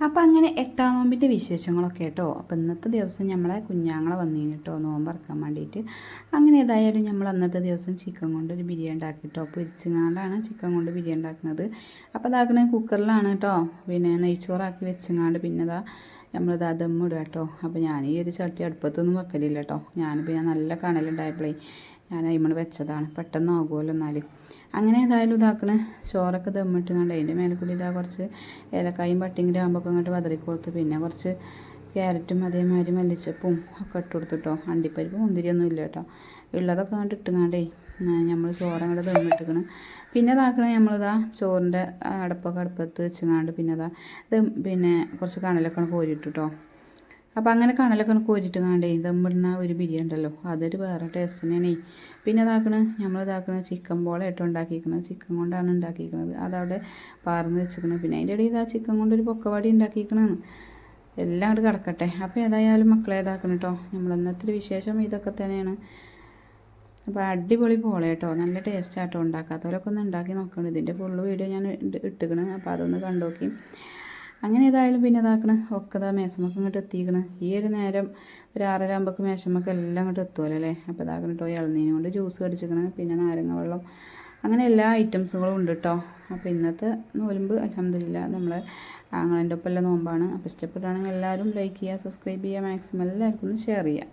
അപ്പോൾ അങ്ങനെ 8-ാം നോമ്പിൻ്റെ വിശേഷങ്ങളൊക്കെ കേട്ടോ. അപ്പോൾ ഇന്നത്തെ ദിവസം നമ്മളെ കുഞ്ഞാങ്ങളെ വന്നീന് കേട്ടോ നോമ്പറക്കാൻ വേണ്ടിയിട്ട്. അങ്ങനെ ഏതായാലും നമ്മൾ അന്നത്തെ ദിവസം ചിക്കൻ കൊണ്ട് ഒരു ബിരിയാണി ഉണ്ടാക്കി കേട്ടോ. പൊരിച്ചങ്ങാണ്ടാണ് ചിക്കൻ കൊണ്ട് ബിരിയാണി ഉണ്ടാക്കുന്നത്. അപ്പോൾ ഇതാക്കണ കുക്കറിലാണ് കേട്ടോ. പിന്നെ നെയ്ച്ചോറാക്കി വെച്ചങ്ങാണ്ട് പിന്നെ ഇതാ നമ്മളിതാ ദമ്മിടുക കേട്ടോ. അപ്പോൾ ഞാൻ ഈ ഒരു ചട്ടി അടുപ്പത്തൊന്നും വെക്കലില്ല കേട്ടോ. ഞാൻ പിന്നെ നല്ല കണലുണ്ടായപ്പോഴേ ഞാൻ അതിമ്മ വെച്ചതാണ്, പെട്ടെന്ന് ആകുമല്ലോ എന്നാൽ. അങ്ങനെ ഏതായാലും ഇതാക്കണ ചോറൊക്കെ ദമ്മിട്ട് കണ്ട് അതിൻ്റെ മേലെ കൂടി ഇതാ കുറച്ച് ഏലക്കായും പട്ടിയും ഗ്രാമ്പൊക്കെ അങ്ങോട്ട് വതറി കൊടുത്ത് പിന്നെ കുറച്ച് ക്യാരറ്റും അതേമാതിരി മല്ലിച്ചപ്പും ഒക്കെ ഇട്ട് കൊടുത്തിട്ടോ. അണ്ടിപ്പരിപ്പ് മുന്തിരിയൊന്നും ഇല്ല കേട്ടോ. ഉള്ളതൊക്കെ അങ്ങോട്ട് ഇട്ടുങ്ങാണ്ടേ നമ്മൾ ചോറങ്ങോട്ട് ദമ്മിട്ടിക്കണം. പിന്നെ ഇതാക്കണേ നമ്മളിതാ ചോറിൻ്റെ അടപ്പൊക്കെ അടുപ്പത്ത് വെച്ചങ്ങാണ്ട് പിന്നെ ഇതാ പിന്നെ കുറച്ച് കണലൊക്കെ കോരിയിട്ടു കേട്ടോ. അപ്പോൾ അങ്ങനെ കണലൊക്കെ കോരിയിട്ട് കാണ്ടേ ദമ്മിടുന്ന ഒരു ബിരിയാണി ഉണ്ടല്ലോ, അതൊരു വേറെ ടേസ്റ്റ് തന്നെയാണ്. പിന്നെ നമ്മൾ ചിക്കൻ ബോളായിട്ട് ഉണ്ടാക്കിയിരിക്കുന്നത്, ചിക്കൻ കൊണ്ടാണ് ഉണ്ടാക്കിയിരിക്കുന്നത്. അതവിടെ പാർന്ന് വെച്ചിരിക്കുന്നത്. പിന്നെ അതിൻ്റെ ഇടയിൽ ചിക്കൻ കൊണ്ടൊരു പൊക്കവാടി ഉണ്ടാക്കിയിരിക്കണമെന്ന് എല്ലാം അങ്ങോട്ട് കിടക്കട്ടെ. അപ്പോൾ ഏതായാലും മക്കളെ കേട്ടോ. ഇന്നത്തെ വിശേഷം ഇതൊക്കെ തന്നെയാണ്. അപ്പോൾ അടിപൊളി പോളെ കേട്ടോ, നല്ല ടേസ്റ്റ് ആട്ടോ. ഉണ്ടാക്കാത്തവരൊക്കെ ഒന്ന് ഉണ്ടാക്കി നോക്കണം. ഇതിൻ്റെ ഫുള്ള് വീഡിയോ ഞാൻ ഇട്ടിക്കണ്, അപ്പോൾ അതൊന്ന് കണ്ടോക്കി. അങ്ങനെ ഏതായാലും പിന്നെ ഒക്കെ മേശമൊക്കെ ഇങ്ങോട്ട് എത്തിക്കണ്. ഈ ഒരു നേരം ഒരു 6:30 ആകുമ്പോഴേക്ക് മേശമൊക്കെ എല്ലാം അങ്ങോട്ട് എത്തുമല്ലോ അല്ലേ. അപ്പോൾ കേട്ടോ ഇളനീനും കൊണ്ട് ജ്യൂസ് കടിച്ചിക്കണ്, പിന്നെ നാരങ്ങ വെള്ളം, അങ്ങനെ എല്ലാ ഐറ്റംസുകളും ഉണ്ട് കേട്ടോ. അപ്പോൾ ഇന്നത്തെ നോമ്പ് അൽഹംദുലില്ലാ നമ്മളെ ആങ്ങളേൻ്റെ ഒപ്പം നോമ്പാണ്. അപ്പോൾ ഇഷ്ടപ്പെട്ടാണെങ്കിൽ എല്ലാവരും ലൈക്ക് ചെയ്യുക, സബ്സ്ക്രൈബ് ചെയ്യുക, മാക്സിമം എല്ലാവർക്കും ഒന്ന് ഷെയർ ചെയ്യുക.